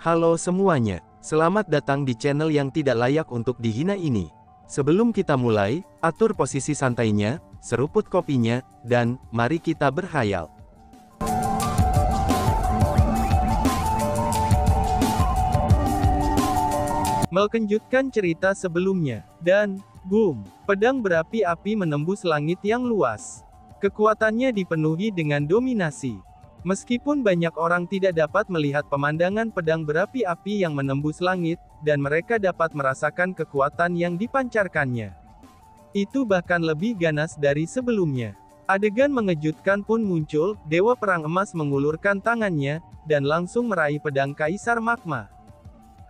Halo semuanya, selamat datang di channel yang tidak layak untuk dihina ini. Sebelum kita mulai, atur posisi santainya, seruput kopinya, dan mari kita berkhayal. Melanjutkan cerita sebelumnya, dan boom, pedang berapi-api menembus langit yang luas. Kekuatannya dipenuhi dengan dominasi. Meskipun banyak orang tidak dapat melihat pemandangan pedang berapi-api yang menembus langit, dan mereka dapat merasakan kekuatan yang dipancarkannya. Itu bahkan lebih ganas dari sebelumnya. Adegan mengejutkan pun muncul, Dewa Perang Emas mengulurkan tangannya, dan langsung meraih pedang Kaisar Magma.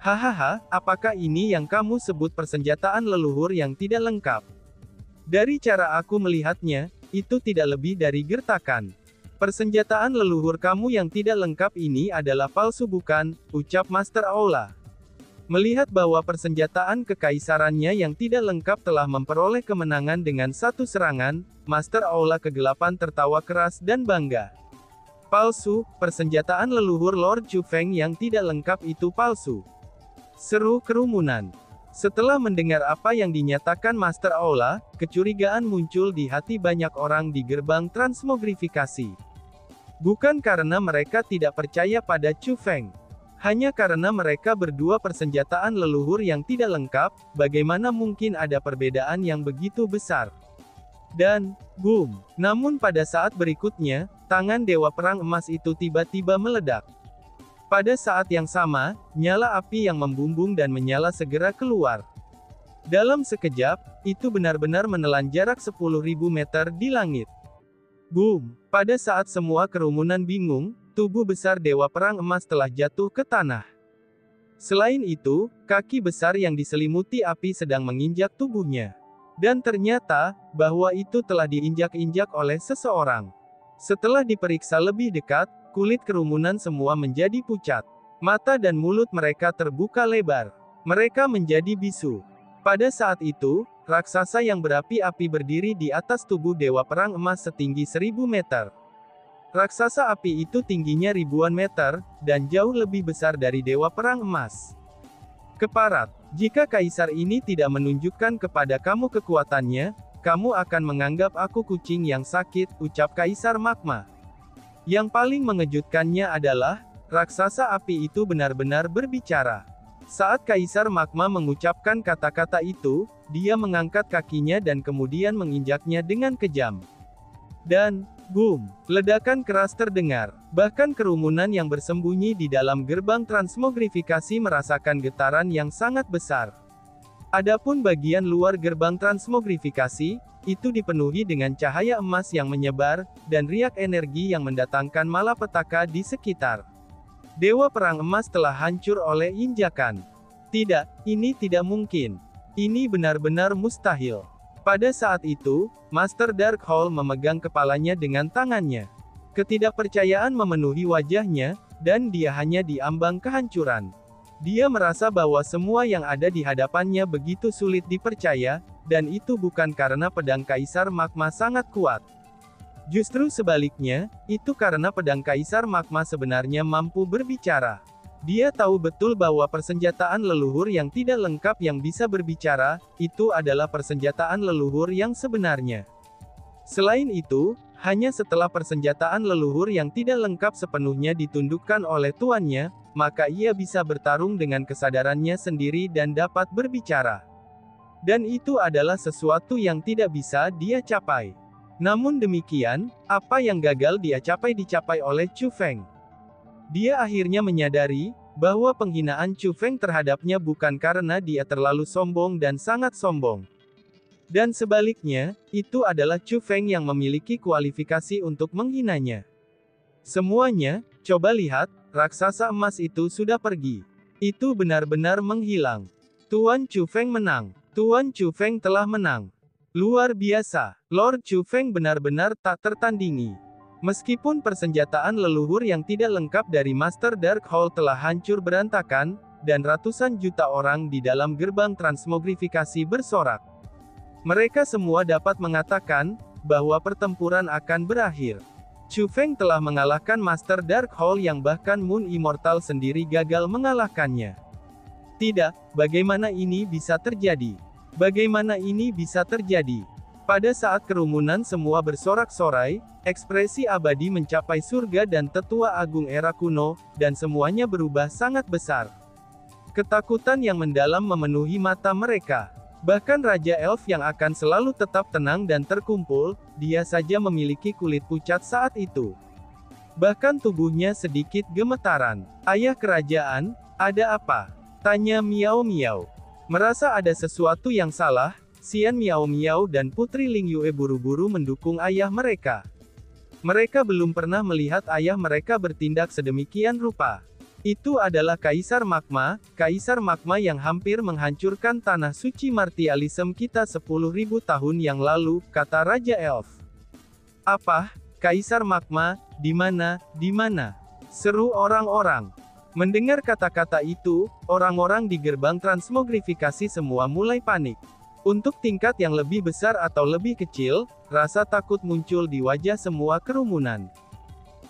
Hahaha, apakah ini yang kamu sebut persenjataan leluhur yang tidak lengkap? Dari cara aku melihatnya, itu tidak lebih dari gertakan. Persenjataan leluhur kamu yang tidak lengkap ini adalah palsu bukan, ucap Master Aula. Melihat bahwa persenjataan kekaisarannya yang tidak lengkap telah memperoleh kemenangan dengan satu serangan, Master Aula Kegelapan tertawa keras dan bangga. Palsu, persenjataan leluhur Lord Chu Feng yang tidak lengkap itu palsu. Seru kerumunan. Setelah mendengar apa yang dinyatakan Master Aula, kecurigaan muncul di hati banyak orang di gerbang transmogrifikasi. Bukan karena mereka tidak percaya pada Chu Feng. Hanya karena mereka berdua persenjataan leluhur yang tidak lengkap, bagaimana mungkin ada perbedaan yang begitu besar. Dan, boom. Namun pada saat berikutnya, tangan Dewa Perang Emas itu tiba-tiba meledak. Pada saat yang sama, nyala api yang membumbung dan menyala segera keluar. Dalam sekejap, itu benar-benar menelan jarak 10.000 meter di langit. Boom! Pada saat semua kerumunan bingung, tubuh besar Dewa Perang Emas telah jatuh ke tanah. Selain itu, kaki besar yang diselimuti api sedang menginjak tubuhnya. Dan ternyata, bahwa itu telah diinjak-injak oleh seseorang. Setelah diperiksa lebih dekat, kulit kerumunan semua menjadi pucat. Mata dan mulut mereka terbuka lebar. Mereka menjadi bisu. Pada saat itu, raksasa yang berapi-api berdiri di atas tubuh Dewa Perang Emas setinggi 1000 meter. Raksasa api itu tingginya ribuan meter, dan jauh lebih besar dari Dewa Perang Emas. Keparat, jika kaisar ini tidak menunjukkan kepada kamu kekuatannya, kamu akan menganggap aku kucing yang sakit, ucap Kaisar Magma. Yang paling mengejutkannya adalah, raksasa api itu benar-benar berbicara. Saat Kaisar Magma mengucapkan kata-kata itu, dia mengangkat kakinya dan kemudian menginjaknya dengan kejam. Dan, boom, ledakan keras terdengar. Bahkan kerumunan yang bersembunyi di dalam gerbang transmogrifikasi merasakan getaran yang sangat besar. Adapun bagian luar gerbang transmogrifikasi, itu dipenuhi dengan cahaya emas yang menyebar, dan riak energi yang mendatangkan malapetaka di sekitar. Dewa Perang Emas telah hancur oleh injakan. Tidak, ini tidak mungkin. Ini benar-benar mustahil. Pada saat itu, Master Darkhold memegang kepalanya dengan tangannya. Ketidakpercayaan memenuhi wajahnya, dan dia hanya diambang kehancuran. Dia merasa bahwa semua yang ada di hadapannya begitu sulit dipercaya, dan itu bukan karena pedang Kaisar Magma sangat kuat. Justru sebaliknya, itu karena pedang Kaisar Magma sebenarnya mampu berbicara. Dia tahu betul bahwa persenjataan leluhur yang tidak lengkap yang bisa berbicara, itu adalah persenjataan leluhur yang sebenarnya. Selain itu, hanya setelah persenjataan leluhur yang tidak lengkap sepenuhnya ditundukkan oleh tuannya, maka ia bisa bertarung dengan kesadarannya sendiri dan dapat berbicara. Dan itu adalah sesuatu yang tidak bisa dia capai. Namun demikian, apa yang gagal dia dicapai oleh Chu Feng. Dia akhirnya menyadari, bahwa penghinaan Chu Feng terhadapnya bukan karena dia terlalu sombong dan sangat sombong. Dan sebaliknya, itu adalah Chu Feng yang memiliki kualifikasi untuk menghinanya. Semuanya, coba lihat, raksasa emas itu sudah pergi. Itu benar-benar menghilang. Tuan Chu Feng menang. Tuan Chu Feng telah menang. Luar biasa, Lord Chu Feng benar-benar tak tertandingi. Meskipun persenjataan leluhur yang tidak lengkap dari Master Darkhold telah hancur berantakan, dan ratusan juta orang di dalam gerbang transmogrifikasi bersorak. Mereka semua dapat mengatakan, bahwa pertempuran akan berakhir. Chu Feng telah mengalahkan Master Darkhold yang bahkan Moon Immortal sendiri gagal mengalahkannya. Tidak, bagaimana ini bisa terjadi? Bagaimana ini bisa terjadi? Pada saat kerumunan semua bersorak-sorai, ekspresi abadi mencapai surga dan tetua agung era kuno, dan semuanya berubah sangat besar. Ketakutan yang mendalam memenuhi mata mereka. Bahkan Raja Elf yang akan selalu tetap tenang dan terkumpul, dia saja memiliki kulit pucat saat itu. Bahkan tubuhnya sedikit gemetaran. Ayah kerajaan, ada apa? Tanya Miao Miao. Merasa ada sesuatu yang salah, Xian Miao Miao dan Putri Ling Yue buru-buru mendukung ayah mereka. Mereka belum pernah melihat ayah mereka bertindak sedemikian rupa. Itu adalah Kaisar Magma yang hampir menghancurkan tanah suci martialisme kita 10.000 tahun yang lalu, kata Raja Elf. Apa? Kaisar Magma? Di mana? Di mana? Seru orang-orang. Mendengar kata-kata itu, orang-orang di gerbang transmogrifikasi semua mulai panik. Untuk tingkat yang lebih besar atau lebih kecil, rasa takut muncul di wajah semua kerumunan.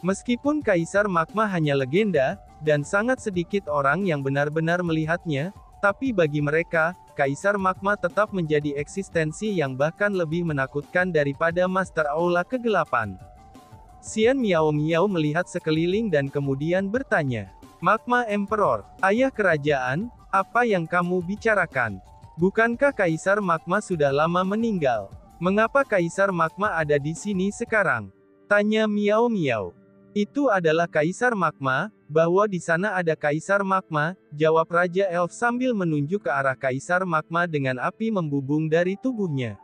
Meskipun Kaisar Magma hanya legenda, dan sangat sedikit orang yang benar-benar melihatnya, tapi bagi mereka, Kaisar Magma tetap menjadi eksistensi yang bahkan lebih menakutkan daripada Master Aula Kegelapan. Xian Miao Miao melihat sekeliling dan kemudian bertanya, Magma Emperor, ayah kerajaan, apa yang kamu bicarakan? Bukankah Kaisar Magma sudah lama meninggal? Mengapa Kaisar Magma ada di sini sekarang? Tanya Miao Miao. Itu adalah Kaisar Magma, bahwa di sana ada Kaisar Magma, jawab Raja Elf sambil menunjuk ke arah Kaisar Magma dengan api membubung dari tubuhnya.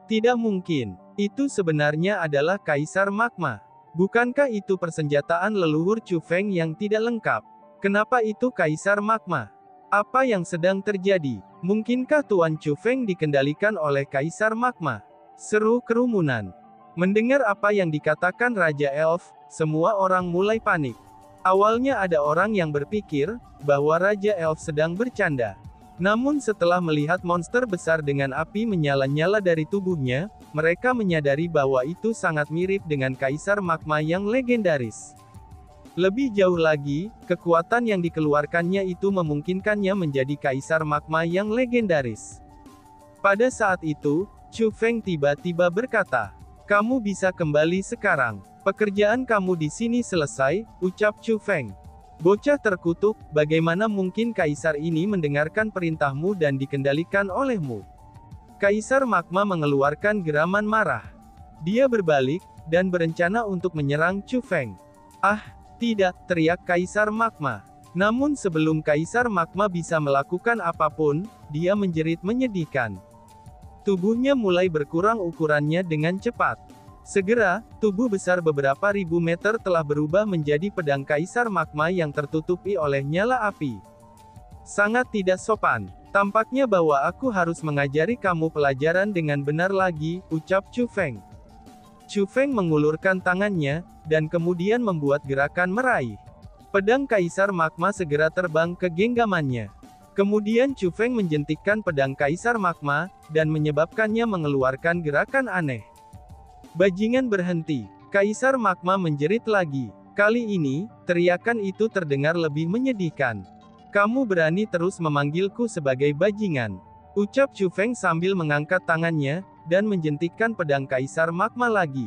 Tidak mungkin, itu sebenarnya adalah Kaisar Magma. Bukankah itu persenjataan leluhur Chu Feng yang tidak lengkap? Kenapa itu Kaisar Magma? Apa yang sedang terjadi? Mungkinkah Tuan Chu Feng dikendalikan oleh Kaisar Magma? Seru kerumunan. Mendengar apa yang dikatakan Raja Elf, semua orang mulai panik. Awalnya ada orang yang berpikir bahwa Raja Elf sedang bercanda. Namun setelah melihat monster besar dengan api menyala-nyala dari tubuhnya, mereka menyadari bahwa itu sangat mirip dengan Kaisar Magma yang legendaris. Lebih jauh lagi, kekuatan yang dikeluarkannya itu memungkinkannya menjadi Kaisar Magma yang legendaris. Pada saat itu, Chu Feng tiba-tiba berkata, "Kamu bisa kembali sekarang. Pekerjaan kamu di sini selesai," ucap Chu Feng. Bocah terkutuk, bagaimana mungkin Kaisar ini mendengarkan perintahmu dan dikendalikan olehmu? Kaisar Magma mengeluarkan geraman marah. Dia berbalik, dan berencana untuk menyerang Chu Feng. Ah, tidak, teriak Kaisar Magma. Namun sebelum Kaisar Magma bisa melakukan apapun, dia menjerit menyedihkan. Tubuhnya mulai berkurang ukurannya dengan cepat. Segera, tubuh besar beberapa ribu meter telah berubah menjadi pedang Kaisar Magma yang tertutupi oleh nyala api. Sangat tidak sopan. Tampaknya bahwa aku harus mengajari kamu pelajaran dengan benar lagi, ucap Chu Feng. Chu Feng mengulurkan tangannya, dan kemudian membuat gerakan meraih. Pedang Kaisar Magma segera terbang ke genggamannya. Kemudian Chu Feng menjentikkan pedang Kaisar Magma, dan menyebabkannya mengeluarkan gerakan aneh. Bajingan berhenti. Kaisar Magma menjerit lagi. Kali ini, teriakan itu terdengar lebih menyedihkan. Kamu berani terus memanggilku sebagai bajingan, ucap Chu Feng sambil mengangkat tangannya, dan menjentikkan pedang Kaisar Magma lagi.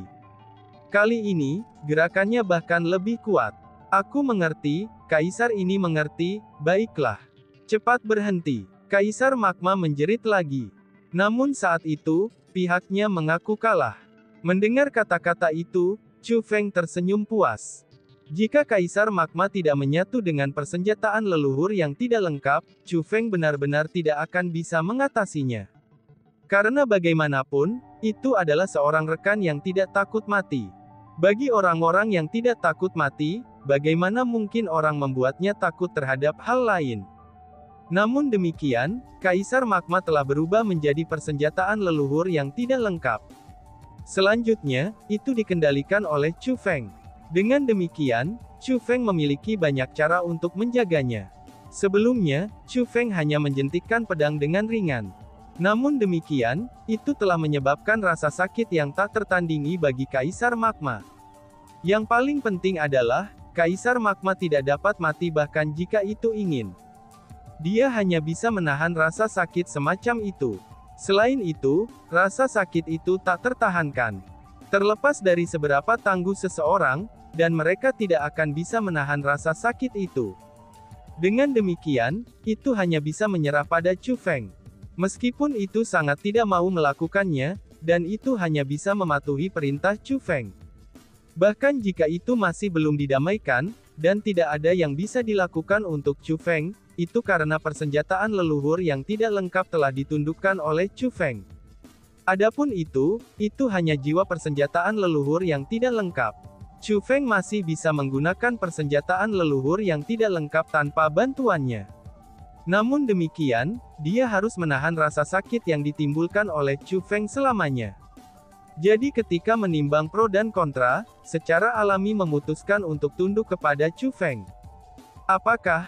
Kali ini, gerakannya bahkan lebih kuat. Aku mengerti, Kaisar ini mengerti, baiklah. Cepat berhenti. Kaisar Magma menjerit lagi. Namun saat itu, pihaknya mengaku kalah. Mendengar kata-kata itu, Chu Feng tersenyum puas. Jika Kaisar Magma tidak menyatu dengan persenjataan leluhur yang tidak lengkap, Chu Feng benar-benar tidak akan bisa mengatasinya. Karena bagaimanapun, itu adalah seorang rekan yang tidak takut mati. Bagi orang-orang yang tidak takut mati, bagaimana mungkin orang membuatnya takut terhadap hal lain? Namun demikian, Kaisar Magma telah berubah menjadi persenjataan leluhur yang tidak lengkap. Selanjutnya, itu dikendalikan oleh Chu Feng. Dengan demikian, Chu Feng memiliki banyak cara untuk menjaganya. Sebelumnya, Chu Feng hanya menjentikkan pedang dengan ringan. Namun demikian, itu telah menyebabkan rasa sakit yang tak tertandingi bagi Kaisar Magma. Yang paling penting adalah, Kaisar Magma tidak dapat mati bahkan jika itu ingin. Dia hanya bisa menahan rasa sakit semacam itu. Selain itu, rasa sakit itu tak tertahankan. Terlepas dari seberapa tangguh seseorang, dan mereka tidak akan bisa menahan rasa sakit itu. Dengan demikian, itu hanya bisa menyerah pada Chu Feng. Meskipun itu sangat tidak mau melakukannya, dan itu hanya bisa mematuhi perintah Chu Feng. Bahkan jika itu masih belum didamaikan, dan tidak ada yang bisa dilakukan untuk Chu Feng, itu karena persenjataan leluhur yang tidak lengkap telah ditundukkan oleh Chu Feng. Adapun itu hanya jiwa persenjataan leluhur yang tidak lengkap. Chu Feng masih bisa menggunakan persenjataan leluhur yang tidak lengkap tanpa bantuannya. Namun demikian, dia harus menahan rasa sakit yang ditimbulkan oleh Chu Feng selamanya. Jadi ketika menimbang pro dan kontra, secara alami memutuskan untuk tunduk kepada Chu Feng. Apakah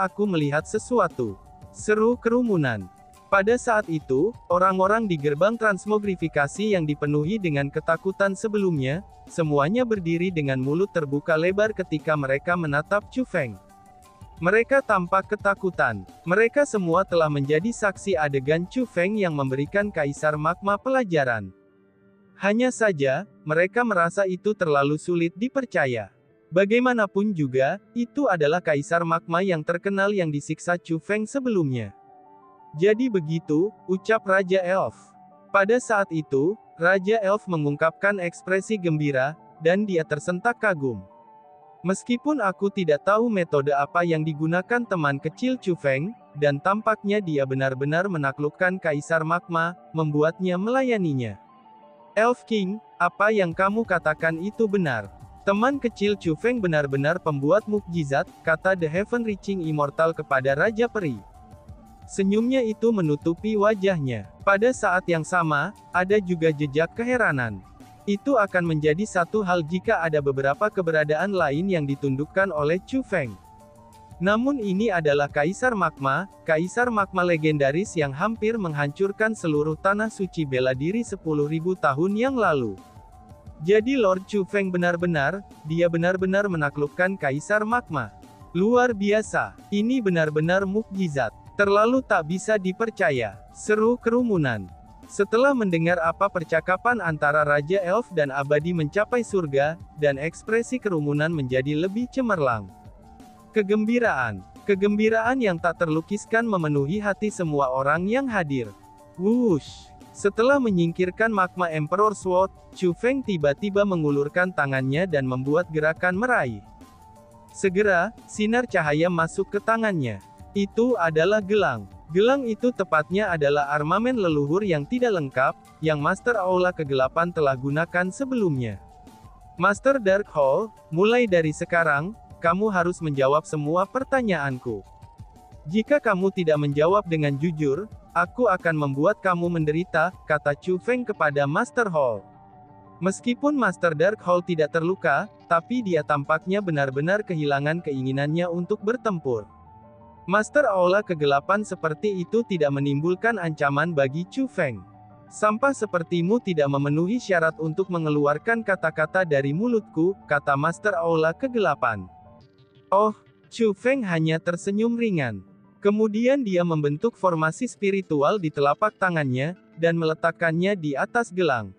aku melihat sesuatu? Seru kerumunan. Pada saat itu, orang-orang di gerbang transmogrifikasi yang dipenuhi dengan ketakutan sebelumnya, semuanya berdiri dengan mulut terbuka lebar ketika mereka menatap Chu Feng. Mereka tampak ketakutan. Mereka semua telah menjadi saksi adegan Chu Feng yang memberikan Kaisar Magma pelajaran. Hanya saja, mereka merasa itu terlalu sulit dipercaya. Bagaimanapun juga, itu adalah Kaisar Magma yang terkenal yang disiksa Chu Feng sebelumnya. Jadi begitu, ucap Raja Elf. Pada saat itu, Raja Elf mengungkapkan ekspresi gembira, dan dia tersentak kagum. Meskipun aku tidak tahu metode apa yang digunakan teman kecil Chu Feng, dan tampaknya dia benar-benar menaklukkan Kaisar Magma, membuatnya melayaninya. Elf King, apa yang kamu katakan itu benar. Teman kecil Chu Feng benar-benar pembuat mukjizat, kata The Heaven-Reaching Immortal kepada Raja Peri. Senyumnya itu menutupi wajahnya. Pada saat yang sama, ada juga jejak keheranan. Itu akan menjadi satu hal jika ada beberapa keberadaan lain yang ditundukkan oleh Chu Feng. Namun ini adalah Kaisar Magma legendaris yang hampir menghancurkan seluruh tanah suci bela diri 10.000 tahun yang lalu. Jadi Lord Chu Feng dia benar-benar menaklukkan Kaisar Magma. Luar biasa, ini benar-benar mukjizat. Terlalu tak bisa dipercaya. Seru kerumunan. Setelah mendengar apa percakapan antara Raja Elf dan Abadi mencapai surga, dan ekspresi kerumunan menjadi lebih cemerlang. Kegembiraan yang tak terlukiskan memenuhi hati semua orang yang hadir. Wush! Setelah menyingkirkan Magma Emperor Sword, Chu Feng tiba-tiba mengulurkan tangannya dan membuat gerakan meraih. Segera, sinar cahaya masuk ke tangannya. Itu adalah gelang. Gelang itu tepatnya adalah armamen leluhur yang tidak lengkap, yang Master Aula Kegelapan telah gunakan sebelumnya. Master Darkhold, mulai dari sekarang, kamu harus menjawab semua pertanyaanku. Jika kamu tidak menjawab dengan jujur, aku akan membuat kamu menderita, kata Chu Feng kepada Master Hall. Meskipun Master Darkhold tidak terluka, tapi dia tampaknya benar-benar kehilangan keinginannya untuk bertempur. Master Aula Kegelapan seperti itu tidak menimbulkan ancaman bagi Chu Feng. Sampah sepertimu tidak memenuhi syarat untuk mengeluarkan kata-kata dari mulutku, kata Master Aula Kegelapan. Oh, Chu Feng hanya tersenyum ringan. Kemudian dia membentuk formasi spiritual di telapak tangannya, dan meletakkannya di atas gelang.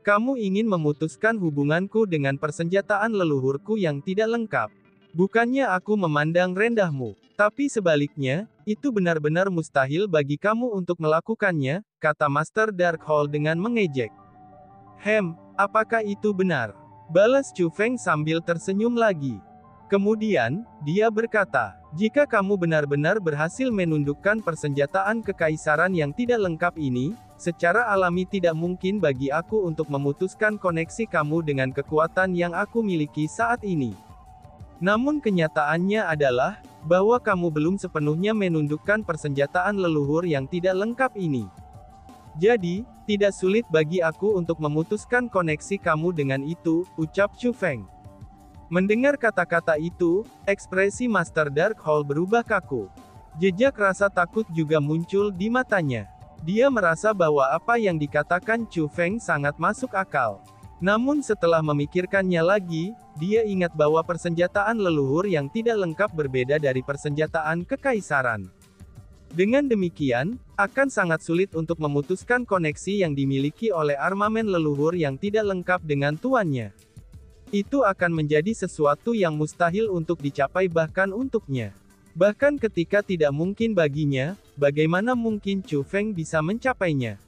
Kamu ingin memutuskan hubunganku dengan persenjataan leluhurku yang tidak lengkap. Bukannya aku memandang rendahmu, tapi sebaliknya, itu benar-benar mustahil bagi kamu untuk melakukannya, kata Master Darkhold dengan mengejek. Apakah itu benar? Balas Chu Feng sambil tersenyum lagi. Kemudian, dia berkata, jika kamu benar-benar berhasil menundukkan persenjataan kekaisaran yang tidak lengkap ini, secara alami tidak mungkin bagi aku untuk memutuskan koneksi kamu dengan kekuatan yang aku miliki saat ini. Namun kenyataannya adalah, bahwa kamu belum sepenuhnya menundukkan persenjataan leluhur yang tidak lengkap ini. Jadi, tidak sulit bagi aku untuk memutuskan koneksi kamu dengan itu, ucap Chu Feng. Mendengar kata-kata itu, ekspresi Master Darkhold berubah kaku. Jejak rasa takut juga muncul di matanya. Dia merasa bahwa apa yang dikatakan Chu Feng sangat masuk akal. Namun setelah memikirkannya lagi, dia ingat bahwa persenjataan leluhur yang tidak lengkap berbeda dari persenjataan kekaisaran. Dengan demikian, akan sangat sulit untuk memutuskan koneksi yang dimiliki oleh armamen leluhur yang tidak lengkap dengan tuannya. Itu akan menjadi sesuatu yang mustahil untuk dicapai bahkan untuknya. Bahkan ketika tidak mungkin baginya, bagaimana mungkin Chu Feng bisa mencapainya?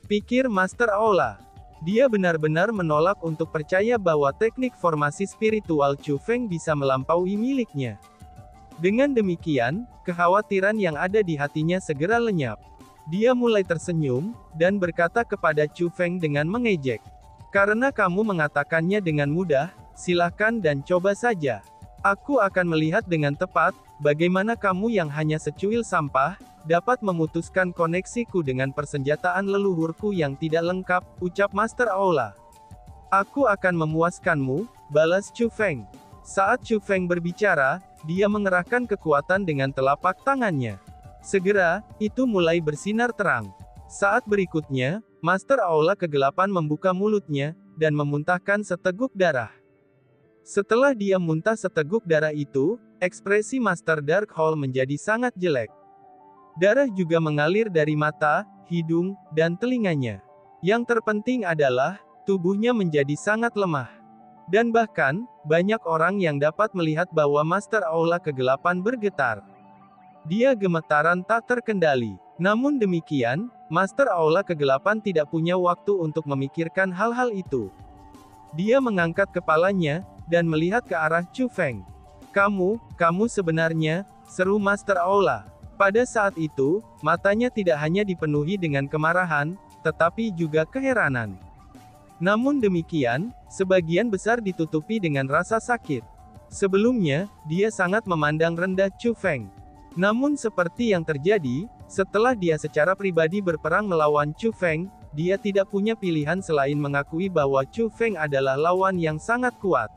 Pikir Master Aula. Dia benar-benar menolak untuk percaya bahwa teknik formasi spiritual Chu Feng bisa melampaui miliknya. Dengan demikian, kekhawatiran yang ada di hatinya segera lenyap. Dia mulai tersenyum, dan berkata kepada Chu Feng dengan mengejek. Karena kamu mengatakannya dengan mudah, silahkan dan coba saja. Aku akan melihat dengan tepat, bagaimana kamu yang hanya secuil sampah, dapat memutuskan koneksiku dengan persenjataan leluhurku yang tidak lengkap, ucap Master Aula. Aku akan memuaskanmu, balas Chu Feng. Saat Chu Feng berbicara, dia mengerahkan kekuatan dengan telapak tangannya. Segera, itu mulai bersinar terang. Saat berikutnya, Master Aula kegelapan membuka mulutnya, dan memuntahkan seteguk darah. Setelah dia muntah seteguk darah itu, ekspresi Master Darkhold menjadi sangat jelek. Darah juga mengalir dari mata, hidung, dan telinganya. Yang terpenting adalah, tubuhnya menjadi sangat lemah. Dan bahkan, banyak orang yang dapat melihat bahwa Master Aula kegelapan bergetar. Dia gemetaran tak terkendali. Namun demikian, Master Aula kegelapan tidak punya waktu untuk memikirkan hal-hal itu. Dia mengangkat kepalanya, dan melihat ke arah Chu Feng. Kamu sebenarnya, seru Master Aula. Pada saat itu, matanya tidak hanya dipenuhi dengan kemarahan, tetapi juga keheranan. Namun demikian, sebagian besar ditutupi dengan rasa sakit. Sebelumnya, dia sangat memandang rendah Chu Feng. Namun seperti yang terjadi, setelah dia secara pribadi berperang melawan Chu Feng, dia tidak punya pilihan selain mengakui bahwa Chu Feng adalah lawan yang sangat kuat.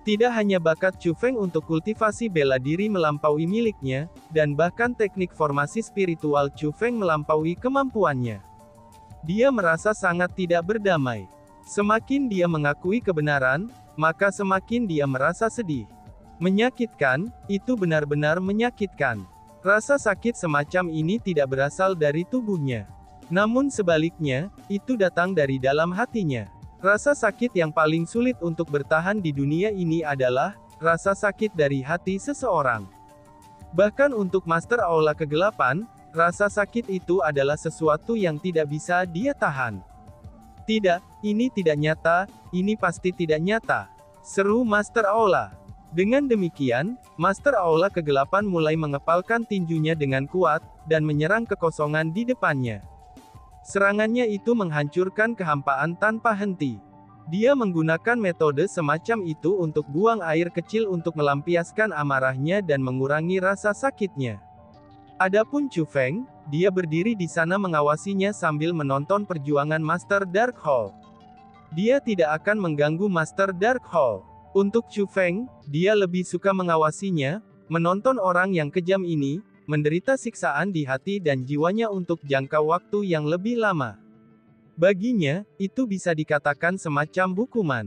Tidak hanya bakat Chu Feng untuk kultivasi bela diri melampaui miliknya, dan bahkan teknik formasi spiritual Chu Feng melampaui kemampuannya. Dia merasa sangat tidak berdamai. Semakin dia mengakui kebenaran, maka semakin dia merasa sedih. Menyakitkan, itu benar-benar menyakitkan. Rasa sakit semacam ini tidak berasal dari tubuhnya. Namun sebaliknya, itu datang dari dalam hatinya. Rasa sakit yang paling sulit untuk bertahan di dunia ini adalah rasa sakit dari hati seseorang. Bahkan untuk Master Aula kegelapan, rasa sakit itu adalah sesuatu yang tidak bisa dia tahan. Tidak, ini tidak nyata, ini pasti tidak nyata, seru Master Aula. Dengan demikian, Master Aula kegelapan mulai mengepalkan tinjunya dengan kuat, dan menyerang kekosongan di depannya. Serangannya itu menghancurkan kehampaan tanpa henti. Dia menggunakan metode semacam itu untuk buang air kecil untuk melampiaskan amarahnya dan mengurangi rasa sakitnya. Adapun Chu Feng, dia berdiri di sana mengawasinya sambil menonton perjuangan Master Darkhold. Dia tidak akan mengganggu Master Darkhold. Untuk Chu Feng, dia lebih suka mengawasinya, menonton orang yang kejam ini, menderita siksaan di hati dan jiwanya untuk jangka waktu yang lebih lama. Baginya, itu bisa dikatakan semacam hukuman.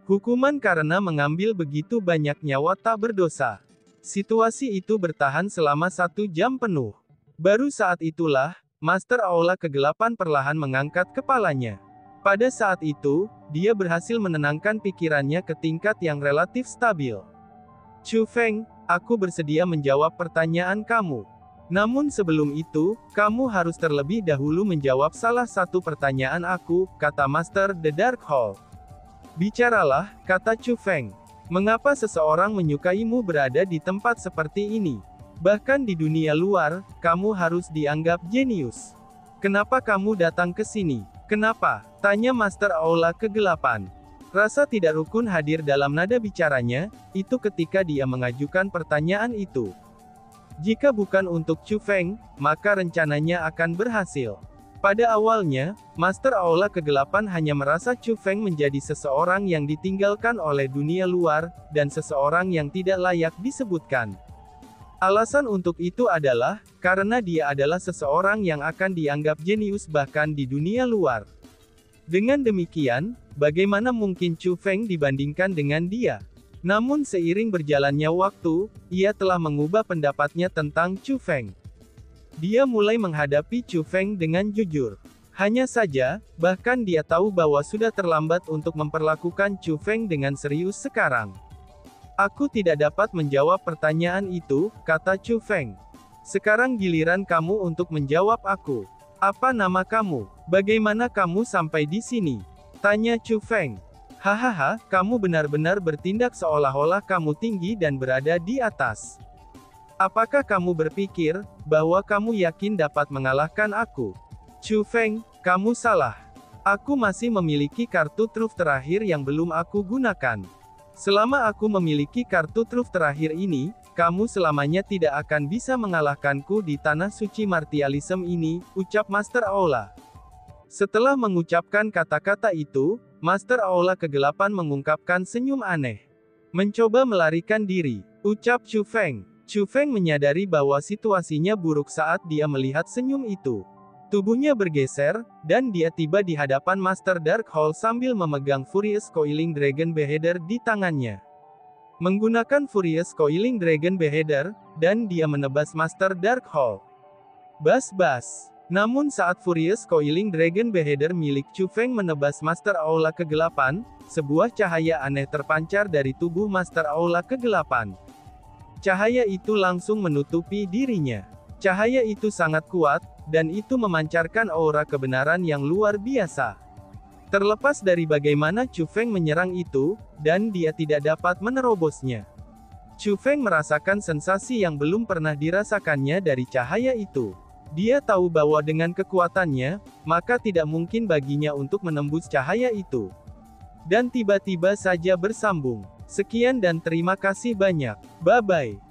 Hukuman karena mengambil begitu banyak nyawa tak berdosa. Situasi itu bertahan selama 1 jam penuh. Baru saat itulah, Master Aula kegelapan perlahan mengangkat kepalanya. Pada saat itu, dia berhasil menenangkan pikirannya ke tingkat yang relatif stabil. Chu Feng, aku bersedia menjawab pertanyaan kamu. Namun sebelum itu, kamu harus terlebih dahulu menjawab salah satu pertanyaan aku, kata Master The Darkhold. Bicaralah, kata Chu Feng. Mengapa seseorang menyukaimu berada di tempat seperti ini? Bahkan di dunia luar, kamu harus dianggap jenius. Kenapa kamu datang ke sini? Kenapa? Tanya Master Aula kegelapan. Rasa tidak rukun hadir dalam nada bicaranya, itu ketika dia mengajukan pertanyaan itu. Jika bukan untuk Chu Feng, maka rencananya akan berhasil. Pada awalnya, Master Aula kegelapan hanya merasa Chu Feng menjadi seseorang yang ditinggalkan oleh dunia luar, dan seseorang yang tidak layak disebutkan. Alasan untuk itu adalah, karena dia adalah seseorang yang akan dianggap jenius bahkan di dunia luar. Dengan demikian, bagaimana mungkin Chu Feng dibandingkan dengan dia? Namun seiring berjalannya waktu, ia telah mengubah pendapatnya tentang Chu Feng. Dia mulai menghadapi Chu Feng dengan jujur. Hanya saja, bahkan dia tahu bahwa sudah terlambat untuk memperlakukan Chu Feng dengan serius sekarang. Aku tidak dapat menjawab pertanyaan itu, kata Chu Feng. Sekarang giliran kamu untuk menjawab aku. Apa nama kamu? Bagaimana kamu sampai di sini? Tanya Chu Feng. Hahaha, kamu benar-benar bertindak seolah-olah kamu tinggi dan berada di atas. Apakah kamu berpikir bahwa kamu yakin dapat mengalahkan aku? Chu Feng, kamu salah. Aku masih memiliki kartu truf terakhir yang belum aku gunakan. Selama aku memiliki kartu truf terakhir ini, kamu selamanya tidak akan bisa mengalahkanku di tanah suci martialism ini, ucap Master Aula. Setelah mengucapkan kata-kata itu, Master Aula Kegelapan mengungkapkan senyum aneh. Mencoba melarikan diri, ucap Chu Feng. Chu Feng menyadari bahwa situasinya buruk saat dia melihat senyum itu. Tubuhnya bergeser, dan dia tiba di hadapan Master Darkhold sambil memegang Furious Coiling Dragon Beheader di tangannya. Menggunakan Furious Coiling Dragon Beheader, dan dia menebas Master Darkhold. Bas-bas. Namun saat Furious Coiling Dragon Beheader milik Chu Feng menebas Master Aula Kegelapan, sebuah cahaya aneh terpancar dari tubuh Master Aula Kegelapan. Cahaya itu langsung menutupi dirinya. Cahaya itu sangat kuat, dan itu memancarkan aura kebenaran yang luar biasa. Terlepas dari bagaimana Chu Feng menyerang itu, dan dia tidak dapat menerobosnya. Chu Feng merasakan sensasi yang belum pernah dirasakannya dari cahaya itu. Dia tahu bahwa dengan kekuatannya, maka tidak mungkin baginya untuk menembus cahaya itu. Dan tiba-tiba saja bersambung. Sekian dan terima kasih banyak. Bye-bye.